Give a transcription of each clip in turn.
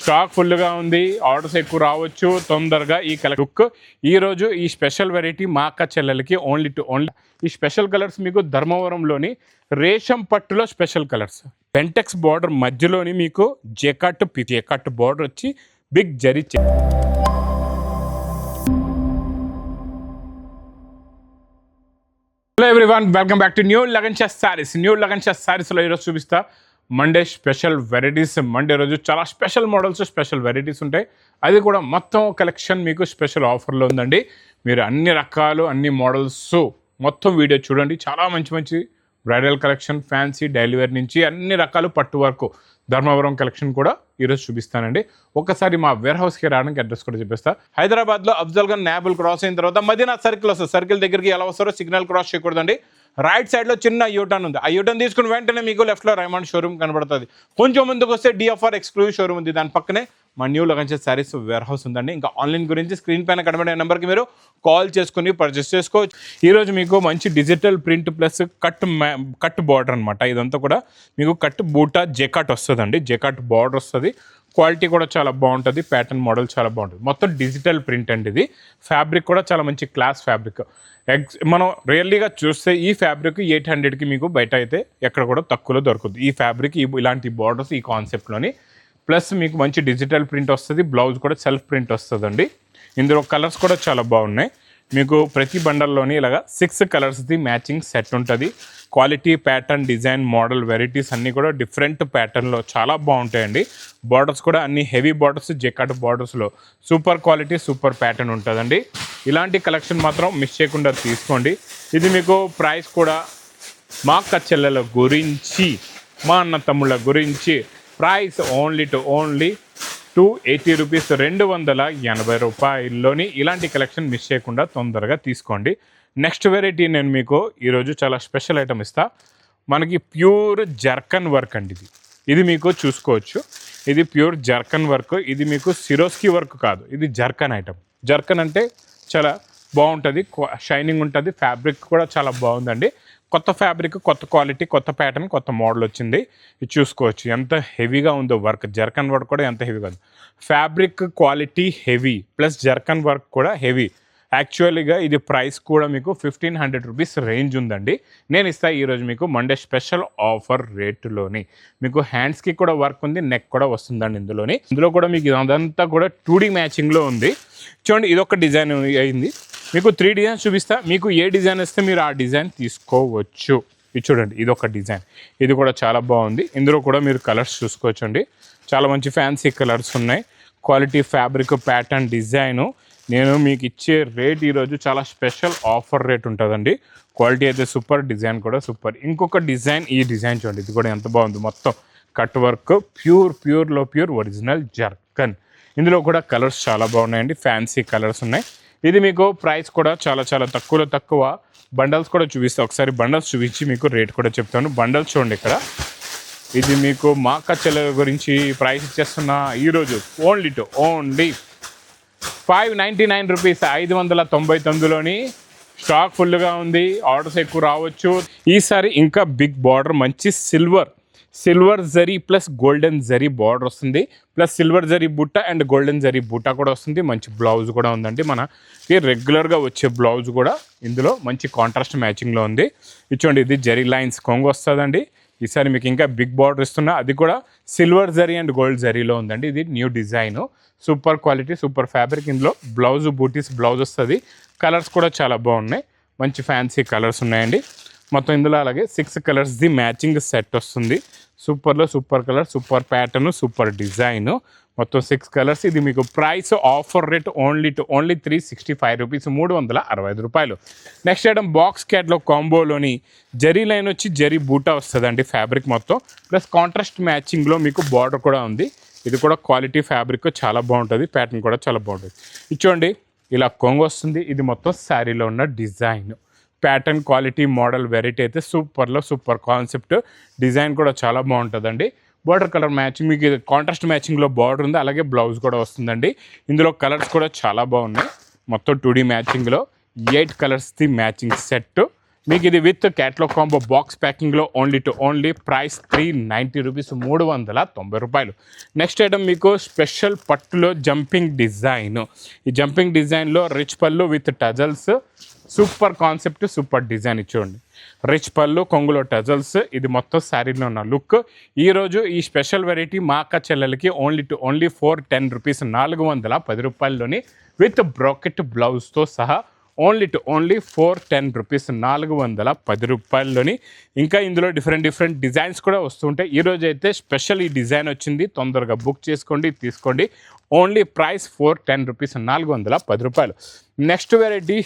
Stock ఫుల్గా ఉంది, orders ఎక్కువ రావచ్చు తొందరగా. ఈ కలర్ లుక్ ఈరోజు ఈ స్పెషల్ వెరైటీ మా అక్క చెల్లెలకి ఓన్లీ ఈ స్పెషల్ కలర్స్ మీకు ధర్మవరంలోని రేషం పట్టులో స్పెషల్ కలర్స్. పెంటెక్స్ బార్డర్ మధ్యలోని మీకు జెకట్ బార్డర్ వచ్చి big zari. Hello everyone, welcome back to new Lagan Shah సారీస్లో ఈరోజు చూపిస్తా మండే స్పెషల్ వెరైటీస్. మండే రోజు చాలా స్పెషల్ మోడల్స్, స్పెషల్ వెరైటీస్ ఉంటాయి. అది కూడా మొత్తం కలెక్షన్ మీకు స్పెషల్ ఆఫర్లో ఉందండి. మీరు అన్ని రకాలు, అన్ని మోడల్స్ మొత్తం వీడియో చూడండి. చాలా మంచి మంచి bridal collection, fancy, daily wear నుంచి అన్ని రకాలు పట్టు వరకు ధర్మవరం కలెక్షన్ కూడా ఈరోజు చూపిస్తానండి. ఒకసారి మా వేర్ హౌస్కి రావడానికి అడ్రస్ కూడా చూపిస్తా. హైదరాబాద్లో అఫ్జల్గంజ్ నాబుల్ క్రాస్ అయిన తర్వాత మదీనా సర్కిల్ వస్తుంది. సర్కిల్ దగ్గరికి ఎలా వస్తారో సిగ్నల్ క్రాస్ చేయకూడదండి. రైట్ సైడ్లో చిన్న యూటర్న్ ఉంది. ఆ యూటర్న్ తీసుకుని వెంటనే మీకు లెఫ్ట్లో రైమండ్ షోరూమ్ కనబడుతుంది. కొంచెం ముందుకు వస్తే డిఎఫ్ఆర్ ఎక్స్క్లూజివ్ షోరూమ్ ఉంది. దాని పక్కనే మా new Lagan Shah saris warehouse ఉందండి. ఇంకా ఆన్లైన్ గురించి స్క్రీన్ పైన కనబడే నెంబర్కి మీరు కాల్ చేసుకుని పర్చేస్ చేసుకోవచ్చు. ఈరోజు మీకు మంచి digital print plus cut border అనమాట. ఇదంతా కూడా మీకు కట్ బూటా జెకాట్ వస్తుందండి. జెకాట్ బార్డర్ వస్తుంది. క్వాలిటీ కూడా చాలా బాగుంటుంది. ప్యాటర్న్ మోడల్ చాలా బాగుంటుంది. మొత్తం డిజిటల్ ప్రింట్ అండి. ఇది ఫ్యాబ్రిక్ కూడా చాలా మంచి క్లాస్ ఫ్యాబ్రిక్. మనం రియల్లీగా చూస్తే ఈ ఫ్యాబ్రిక్ 800కి మీకు బయట అయితే ఎక్కడ కూడా తక్కువలో దొరుకుతుంది. ఈ ఫ్యాబ్రిక్ ఇలాంటి బార్డర్స్ ఈ కాన్సెప్ట్లోని ప్లస్ మీకు మంచి డిజిటల్ ప్రింట్ వస్తుంది. బ్లౌజ్ కూడా సెల్ఫ్ ప్రింట్ వస్తుందండి. ఇందులో కలర్స్ కూడా చాలా బాగున్నాయి. మీకు ప్రతి బండల్లోని ఇలాగా 6 కలర్స్ది మ్యాచింగ్ సెట్ ఉంటుంది. Quality, pattern, design, model varieties అన్నీ కూడా డిఫరెంట్ ప్యాటర్న్లో చాలా బాగుంటాయండి. బార్డర్స్ కూడా అన్ని హెవీ బార్డర్స్, జెకాట్ బార్డర్స్లో సూపర్ క్వాలిటీ, సూపర్ ప్యాటర్న్ ఉంటుందండి. ఇలాంటి కలెక్షన్ మాత్రం మిస్ చేయకుండా తీసుకోండి. ఇది మీకు ప్రైస్ కూడా మా అక్క చెల్లెల గురించి, మా అన్న తమ్ముళ్ళ గురించి ప్రైస్ ఓన్లీ 280 రూపీస్, 280 రూపాయల్లోని ఇలాంటి కలెక్షన్ మిస్ చేయకుండా తొందరగా తీసుకోండి. నెక్స్ట్ వెరైటీ నేను మీకు ఈరోజు చాలా స్పెషల్ ఐటమ్ ఇస్తా. మనకి ప్యూర్ జర్కన్ వర్క్ అండి. ఇది మీకు చూసుకోవచ్చు. ఇది ప్యూర్ జర్కన్ వర్క్. ఇది మీకు సిరోస్కి వర్క్ కాదు, ఇది జర్కన్ ఐటమ్. జర్కన్ అంటే చాలా బాగుంటుంది, షైనింగ్ ఉంటుంది. ఫ్యాబ్రిక్ కూడా చాలా బాగుందండి. కొత్త ఫ్యాబ్రిక్, కొత్త క్వాలిటీ, కొత్త ప్యాటర్న్, కొత్త మోడల్ వచ్చింది. ఇది చూసుకోవచ్చు ఎంత హెవీగా ఉందో వర్క్. జర్కన్ వర్క్ కూడా ఎంత హెవీగా ఉంది. Fabric quality heavy plus zircon work కూడా హెవీ. యాక్చువల్గా ఇది ప్రైస్ కూడా మీకు 1500 రూపీస్ రేంజ్ ఉందండి. నేను ఇస్తా ఈరోజు మీకు మండే స్పెషల్ ఆఫర్ రేటులోని. మీకు హ్యాండ్స్కి కూడా వర్క్ ఉంది, నెక్ కూడా వస్తుందండి. ఇందులో కూడా మీకు అదంతా కూడా 2D మ్యాచింగ్లో ఉంది. చూడండి, ఇదొక డిజైన్ అయింది. మీకు 3 డిజైన్స్ చూపిస్తా. మీకు ఏ డిజైన్ వస్తే మీరు ఆ డిజైన్ తీసుకోవచ్చు. ఇది చూడండి, ఇదొక డిజైన్. ఇది కూడా చాలా బాగుంది. ఇందులో కూడా మీరు కలర్స్ చూసుకోవచ్చండి. చాలా మంచి ఫ్యాన్సీ కలర్స్ ఉన్నాయి. Quality, fabric, pattern, design. నేను మీకు ఇచ్చే రేట్ ఈరోజు చాలా స్పెషల్ ఆఫర్ రేట్ ఉంటుందండి. క్వాలిటీ అయితే సూపర్, డిజైన్ కూడా సూపర్. ఇంకొక డిజైన్, ఈ డిజైన్ చూడండి, ఇది కూడా ఎంత బాగుంది. మొత్తం కట్ వర్క్, ప్యూర్లో ప్యూర్ ఒరిజినల్ జర్కన్. ఇందులో కూడా కలర్స్ చాలా బాగున్నాయండి. ఫ్యాన్సీ కలర్స్ ఉన్నాయి. ఇది మీకు ప్రైస్ కూడా చాలా చాలా తక్కువ. బండల్స్ కూడా చూపిస్తాను. ఒకసారి బండల్స్ చూపించి మీకు రేట్ కూడా చెప్తాను. బండల్స్ చూడండి ఇక్కడ. ఇది మీకు మా అక్క చెల్లెల గురించి ప్రైస్ ఇచ్చేస్తున్నా ఈరోజు ఓన్లీ 599 రూపీస్, 599లోని. స్టాక్ ఫుల్గా ఉంది, ఆర్డర్స్ ఎక్కువ రావచ్చు. ఈసారి ఇంకా బిగ్ బార్డర్, మంచి silver zari plus golden zari border వస్తుంది. ప్లస్ సిల్వర్ జరీ బుట్ట అండ్ గోల్డెన్ జరీ బుట్ట కూడా వస్తుంది. మంచి బ్లౌజ్ కూడా ఉందండి. మనకి రెగ్యులర్గా వచ్చే బ్లౌజ్ కూడా ఇందులో మంచి కాంట్రాస్ట్ మ్యాచింగ్లో ఉంది. ఇచ్చోండి, ఇది జరీ లైన్స్ కొంగు వస్తుందండి. ఈసారి మీకు ఇంకా బిగ్ బార్డర్ ఇస్తున్నా. అది కూడా సిల్వర్ జరీ అండ్ గోల్డ్ జరీలో ఉందండి. ఇది new design, super quality, super fabric. ఇందులో బ్లౌజ్, బూటీస్ బ్లౌజ్ వస్తుంది. కలర్స్ కూడా చాలా బాగున్నాయి. మంచి ఫ్యాన్సీ కలర్స్ ఉన్నాయండి. మొత్తం ఇందులో అలాగే 6 కలర్స్ది మ్యాచింగ్ సెట్ వస్తుంది. సూపర్లో super colour, super pattern, super design. మొత్తం 6 కలర్స్. ఇది మీకు price offer rate only 365 rupees, 365 రూపాయలు. నెక్స్ట్ ఐటమ్ బాక్స్ క్యాట్లో కాంబోలోని జరీ లైన్ వచ్చి జరీ బూటా వస్తుందండి. ఫ్యాబ్రిక్ మొత్తం ప్లస్ కాంట్రాస్ట్ మ్యాచింగ్లో మీకు బార్డర్ కూడా ఉంది. ఇది కూడా క్వాలిటీ ఫ్యాబ్రిక్ చాలా బాగుంటుంది. ప్యాటర్న్ కూడా చాలా బాగుంటుంది. ఇచ్చోండి, ఇలా కొంగు వస్తుంది. ఇది మొత్తం శారీలో ఉన్న design. Pattern, quality, model variety అయితే సూపర్లో సూపర్. కాన్సెప్ట్, డిజైన్ కూడా చాలా బాగుంటుందండి. బార్డర్ కలర్ మ్యాచింగ్, మీకు కాంట్రాస్ట్ మ్యాచింగ్లో బార్డర్ ఉంది. అలాగే బ్లౌజ్ కూడా వస్తుందండి. ఇందులో కలర్స్ కూడా చాలా బాగున్నాయి. మొత్తం 2D మ్యాచింగ్లో 8 కలర్స్ది మ్యాచింగ్ సెట్. మీకు ఇది విత్ క్యాట్లాగ్ కాంబో బాక్స్ ప్యాకింగ్లో ఓన్లీ ప్రైస్ 390 రూపీస్, 390 రూపాయలు. నెక్స్ట్ ఐటమ్ మీకు స్పెషల్ పట్టులో జంపింగ్ డిజైన్. ఈ జంపింగ్ డిజైన్లో రిచ్ పళ్ళు with tassels, super concept, super design ఇచ్చేయండి. రిచ్ పళ్ళు, కొంగులో టజల్స్, ఇది మొత్తం శారీలో ఉన్న లుక్. ఈరోజు ఈ స్పెషల్ వెరైటీ మా అక్క చెల్లెలకి ఓన్లీ 410 రూపీస్, 410 రూపాయల్లోని విత్ బ్రాకెట్ బ్లౌజ్తో సహా ఓన్లీ 410 రూపీస్, 410 రూపాయల్లోని. ఇంకా ఇందులో డిఫరెంట్ డిజైన్స్ కూడా వస్తుంటాయి. ఈరోజు అయితే స్పెషల్ ఈ డిజైన్ వచ్చింది, తొందరగా బుక్ చేసుకోండి, తీసుకోండి. ఓన్లీ ప్రైస్ 410 రూపీస్, 410 రూపాయలు. నెక్స్ట్ వెరైటీ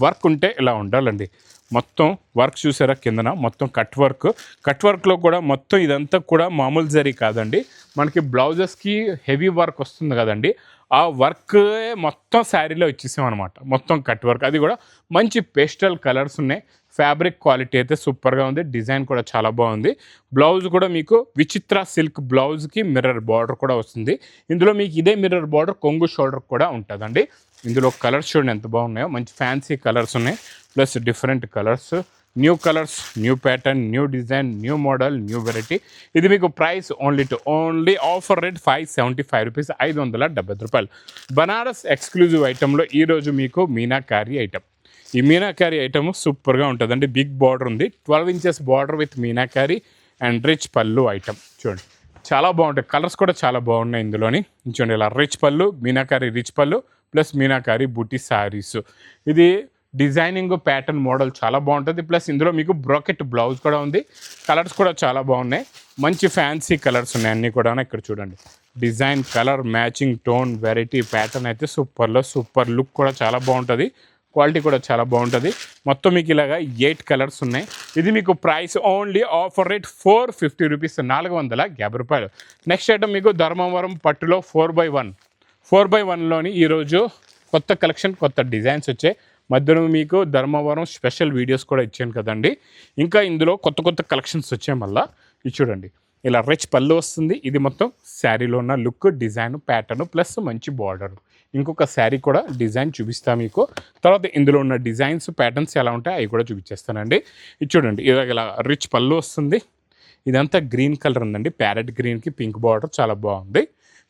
వర్క్ ఉంటే ఇలా ఉండాలండి. మొత్తం వర్క్ చూసారా, కిందన మొత్తం కట్ వర్క్లో కూడా మొత్తం ఇదంతా కూడా మామూలు జరీ కాదండి, మనకి బ్లౌజెస్కి హెవీ వర్క్ వస్తుంది కదండి, ఆ వర్క్ మొత్తం శారీలో ఇచ్చేసాం అనమాట. మొత్తం కట్ వర్క్, అది కూడా మంచి పేస్టల్ కలర్స్ ఉన్నాయి. ఫ్యాబ్రిక్ క్వాలిటీ అయితే సూపర్గా ఉంది, డిజైన్ కూడా చాలా బాగుంది. బ్లౌజ్ కూడా మీకు విచిత్ర సిల్క్ బ్లౌజ్కి మిర్రర్ బార్డర్ కూడా వస్తుంది. ఇందులో మీకు ఇదే మిర్రర్ బార్డర్ కొంగు షోల్డర్ కూడా ఉంటుందండి. ఇందులో కలర్స్ చూడండి ఎంత బాగున్నాయో, మంచి ఫ్యాన్సీ కలర్స్ ఉన్నాయి, plus different colours, new colours, new pattern, new design, new model, new variety. ఇది మీకు price only offer rate 575 rupees, 570 రూపాయలు. బనారస్ ఎక్స్క్లూజివ్ ఐటెంలో ఈరోజు మీకు మీనాకారి ఐటమ్. ఈ మీనాకారి ఐటమ్ సూపర్గా ఉంటుందండి. బిగ్ బార్డర్ ఉంది, 12 inches border with meenakari and rich పళ్ళు ఐటమ్. చూడండి చాలా బాగుంటాయి, కలర్స్ కూడా చాలా బాగున్నాయి ఇందులోని. చూడండి ఇలా రిచ్ పళ్ళు, మీనాకారి రిచ్ పళ్ళు ప్లస్ మీనాకారి బూటీ శారీస్. ఇది డిజైనింగ్ ప్యాటర్న్ మోడల్ చాలా బాగుంటుంది. ప్లస్ ఇందులో మీకు బ్రాకెట్ బ్లౌజ్ కూడా ఉంది. కలర్స్ కూడా చాలా బాగున్నాయి, మంచి ఫ్యాన్సీ కలర్స్ ఉన్నాయి అన్నీ కూడా. ఇక్కడ చూడండి design, colour matching, tone, variety, pattern అయితే సూపర్ లుక్ కూడా చాలా బాగుంటుంది, క్వాలిటీ కూడా చాలా బాగుంటుంది. మొత్తం మీకు ఇలాగా 8 కలర్స్ ఉన్నాయి. ఇది మీకు price only offer rate 450 rupees, 450 రూపాయలు. నెక్స్ట్ ఐటమ్ మీకు ధర్మవరం పట్టులో 4x1లోని ఈరోజు కొత్త కలెక్షన్, కొత్త డిజైన్స్ వచ్చాయి. మధ్యలో మీకు ధర్మవరం స్పెషల్ వీడియోస్ కూడా ఇచ్చాను కదండి. ఇంకా ఇందులో కొత్త కలెక్షన్స్ వచ్చాయి మళ్ళీ. ఇది చూడండి ఇలా రిచ్ పళ్ళు వస్తుంది. ఇది మొత్తం శారీలో ఉన్న లుక్, డిజైన్, ప్యాటర్న్ ప్లస్ మంచి బార్డర్. ఇంకొక శారీ కూడా డిజైన్ చూపిస్తా మీకు. తర్వాత ఇందులో ఉన్న డిజైన్స్, ప్యాటర్న్స్ ఎలా ఉంటాయి అవి కూడా చూపించేస్తానండి. ఇది చూడండి ఇలా రిచ్ పళ్ళు వస్తుంది. ఇదంతా గ్రీన్ కలర్ ఉందండి, ప్యారెట్ గ్రీన్కి పింక్ బార్డర్ చాలా బాగుంది.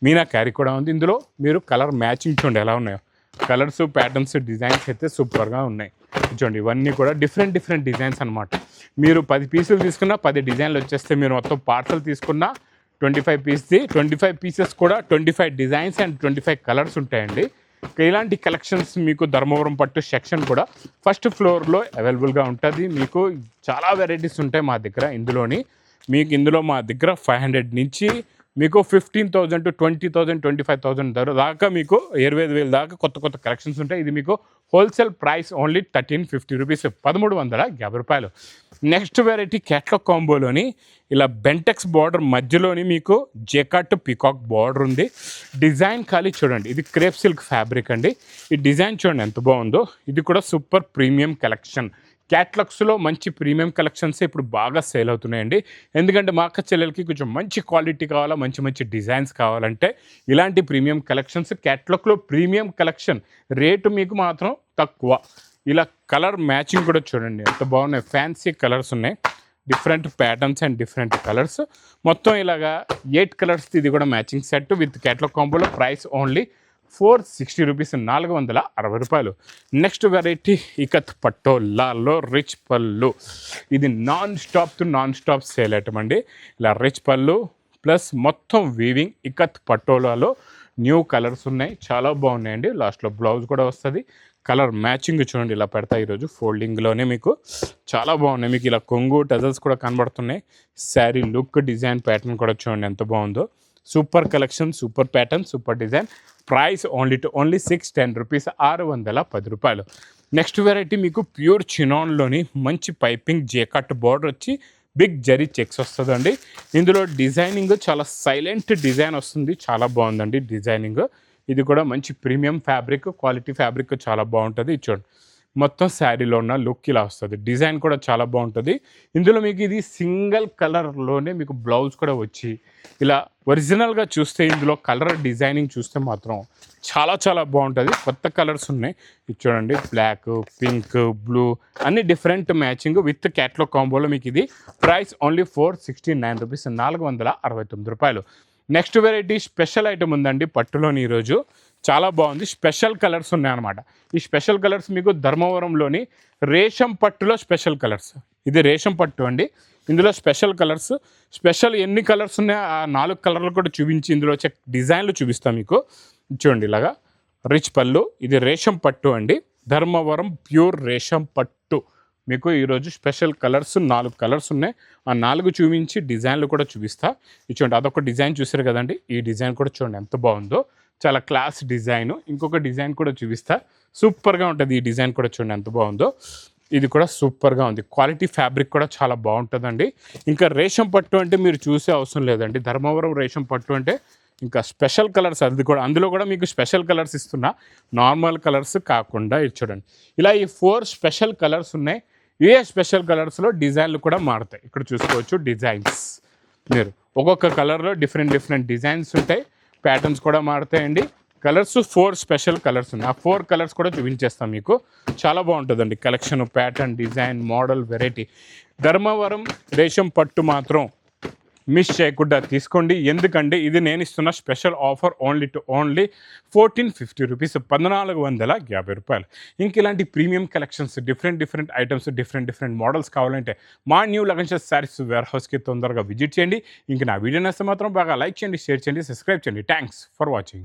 మీనాకారి కూడా ఉంది. ఇందులో మీరు కలర్ మ్యాచింగ్ చూడండి ఎలా ఉన్నాయో, కలర్స్, ప్యాటర్న్స్, డిజైన్స్ అయితే సూపర్గా ఉన్నాయి. చూడండి ఇవన్నీ కూడా డిఫరెంట్ డిజైన్స్ అనమాట. మీరు 10 పీసులు తీసుకున్నా 10 డిజైన్లు వచ్చేస్తే, మీరు మొత్తం పార్సల్ తీసుకున్నా 25 పీస్ది 25 పీసెస్ కూడా 25 డిజైన్స్ అండ్ 25 కలర్స్ ఉంటాయండి. ఇలాంటి కలెక్షన్స్ మీకు ధర్మవరం పట్టు సెక్షన్ కూడా ఫస్ట్ ఫ్లోర్లో అవైలబుల్గా ఉంటుంది. మీకు చాలా వెరైటీస్ ఉంటాయి మా దగ్గర. ఇందులో మా దగ్గర 500 నుంచి మీకు 15,000 to 20,000, 25,000 దాకా మీకు 25,000 దాకా కొత్త కలెక్షన్స్ ఉంటాయి. ఇది మీకు హోల్సేల్ ప్రైస్ ఓన్లీ 1350 రూపీస్, 1350 రూపాయలు. నెక్స్ట్ వెరైటీ క్యాట్లాగ్ కాంబోలోని ఇలా బెంటెక్స్ బార్డర్ మధ్యలోని మీకు జెకాట్ పికాక్ బార్డర్ ఉంది. డిజైన్ ఖాళీ చూడండి, ఇది క్రేప్ సిల్క్ ఫ్యాబ్రిక్ అండి. ఈ డిజైన్ చూడండి ఎంత బాగుందో. ఇది కూడా సూపర్ ప్రీమియం కలెక్షన్. క్యాట్లాగ్స్లో మంచి ప్రీమియం కలెక్షన్స్ ఇప్పుడు బాగా సేల్ అవుతున్నాయండి. ఎందుకంటే మా అక్క చెల్లెలకి కొంచెం మంచి క్వాలిటీ కావాలా, మంచి డిజైన్స్ కావాలంటే ఇలాంటి ప్రీమియం కలెక్షన్స్. క్యాట్లాగ్లో ప్రీమియం కలెక్షన్, రేటు మీకు మాత్రం తక్కువ. ఇలా కలర్ మ్యాచింగ్ కూడా చూడండి ఎంత బాగున్నాయి, ఫ్యాన్సీ కలర్స్ ఉన్నాయి, different patterns and different colours. మొత్తం ఇలాగా 8 కలర్స్. ఇది కూడా మ్యాచింగ్ సెట్ విత్ క్యాట్లాగ్ కాంబోలో ప్రైస్ ఓన్లీ 460 రూపీస్, 460 రూపాయలు. నెక్స్ట్ వెరైటీ ఇకత్ పట్టోలాలో రిచ్ పళ్ళు. ఇది నాన్ స్టాప్ సేల్ ఐటమ్ అండి. ఇలా రిచ్ పళ్ళు ప్లస్ మొత్తం వీవింగ్ ఇకత్ పట్టోలాలో న్యూ కలర్స్ ఉన్నాయి, చాలా బాగున్నాయండి. లాస్ట్లో బ్లౌజ్ కూడా వస్తుంది. కలర్ మ్యాచింగ్ చూడండి ఇలా పెడతా. ఈరోజు ఫోల్డింగ్లోనే మీకు చాలా బాగున్నాయి. మీకు ఇలా కొంగు టజల్స్ కూడా కనబడుతున్నాయి. శారీ లుక్, డిజైన్, ప్యాటర్న్ కూడా చూడండి ఎంత బాగుందో. Super collection, super pattern, super design. Price only 610 rupees, 610 రూపాయలు. నెక్స్ట్ వెరైటీ మీకు ప్యూర్ చినాన్లోని మంచి పైపింగ్ జేకట్ బార్డర్ వచ్చి బిగ్ జరీ చెక్స్ వస్తుందండి. ఇందులో డిజైనింగ్ చాలా సైలెంట్ డిజైన్ వస్తుంది, చాలా బాగుందండి డిజైనింగ్. ఇది కూడా మంచి ప్రీమియం ఫ్యాబ్రిక్, క్వాలిటీ ఫ్యాబ్రిక్ చాలా బాగుంటుంది. చూడండి మొత్తం శారీలో ఉన్న లుక్ ఇలా వస్తుంది. డిజైన్ కూడా చాలా బాగుంటుంది. ఇందులో మీకు ఇది సింగిల్ కలర్లోనే మీకు బ్లౌజ్ కూడా వచ్చి ఇలా ఒరిజినల్గా చూస్తే ఇందులో కలర్ డిజైనింగ్ చూస్తే మాత్రం చాలా చాలా బాగుంటుంది. కొత్త కలర్స్ ఉన్నాయి. ఇది చూడండి, బ్లాక్, పింక్, బ్లూ అన్ని డిఫరెంట్ మ్యాచింగ్ విత్ క్యాట్లాగ్ కాంబోలో మీకు ఇది ప్రైస్ ఓన్లీ 469 రూపీస్, 469 రూపాయలు. నెక్స్ట్ వెరైటీ స్పెషల్ ఐటమ్ ఉందండి పట్టులోని. ఈరోజు చాలా బాగుంది. స్పెషల్ కలర్స్ ఉన్నాయన్నమాట. ఈ స్పెషల్ కలర్స్ మీకు ధర్మవరంలోని రేషం పట్టులో స్పెషల్ కలర్స్. ఇది రేషం పట్టు అండి. ఇందులో స్పెషల్ కలర్స్, స్పెషల్ ఎన్ని కలర్స్ ఉన్నాయో ఆ 4 కలర్లు కూడా చూపించి ఇందులో వచ్చే డిజైన్లు చూపిస్తాం మీకు. చూడండి, ఇలాగా రిచ్ పళ్ళు. ఇది రేషం పట్టు అండి, ధర్మవరం ప్యూర్ రేషం పట్టు. మీకు ఈరోజు స్పెషల్ కలర్స్ 4 కలర్స్ ఉన్నాయి. ఆ 4 చూపించి డిజైన్లు కూడా చూపిస్తా. ఇది చూడండి, అదొక డిజైన్ చూసారు కదండి. ఈ డిజైన్ కూడా చూడండి ఎంత బాగుందో, చాలా క్లాస్ డిజైన్. ఇంకొక డిజైన్ కూడా చూపిస్తా, సూపర్గా ఉంటుంది. ఈ డిజైన్ కూడా చూడండి ఎంత బాగుందో. ఇది కూడా సూపర్గా ఉంది. క్వాలిటీ ఫ్యాబ్రిక్ కూడా చాలా బాగుంటుందండి. ఇంకా రేషం పట్టు అంటే మీరు చూసే అవసరం లేదండి. ధర్మవరం రేషం పట్టు అంటే ఇంకా స్పెషల్ కలర్స్. అది కూడా అందులో కూడా మీకు స్పెషల్ కలర్స్ ఇస్తున్నా, నార్మల్ కలర్స్ కాకుండా. ఇది చూడండి, ఇలా ఈ 4 స్పెషల్ కలర్స్ ఉన్నాయి. ఏ స్పెషల్ కలర్స్లో డిజైన్లు కూడా మారుతాయి. ఇక్కడ చూసుకోవచ్చు డిజైన్స్. మీరు ఒక్కొక్క కలర్లో డిఫరెంట్ డిజైన్స్ ఉంటాయి, ప్యాటర్న్స్ కూడా మారుతాయండి. కలర్స్ 4 స్పెషల్ కలర్స్ ఉన్నాయి. ఆ 4 కలర్స్ కూడా చూపించేస్తాం మీకు. చాలా బాగుంటుందండి collection, pattern, design, model, variety. Dharmavaram రేషం పట్టు మాత్రం మిస్ చేయకుండా తీసుకోండి. ఎందుకంటే ఇది నేను ఇస్తున్న స్పెషల్ ఆఫర్ ఓన్లీ 1450 రూపీస్, 1450 రూపాయలు. ఇంక ఇలాంటి premium collections, different items, different models కావాలంటే మా న్యూ లగన్ శారీస్ వేర్ హౌస్కి తొందరగా విజిట్ చేయండి. ఇంక నా వీడియో నచ్చితే మాత్రం బాగా లైక్ చేయండి, షేర్ చేయండి, సబ్స్క్రైబ్ చేయండి. Thanks for watching.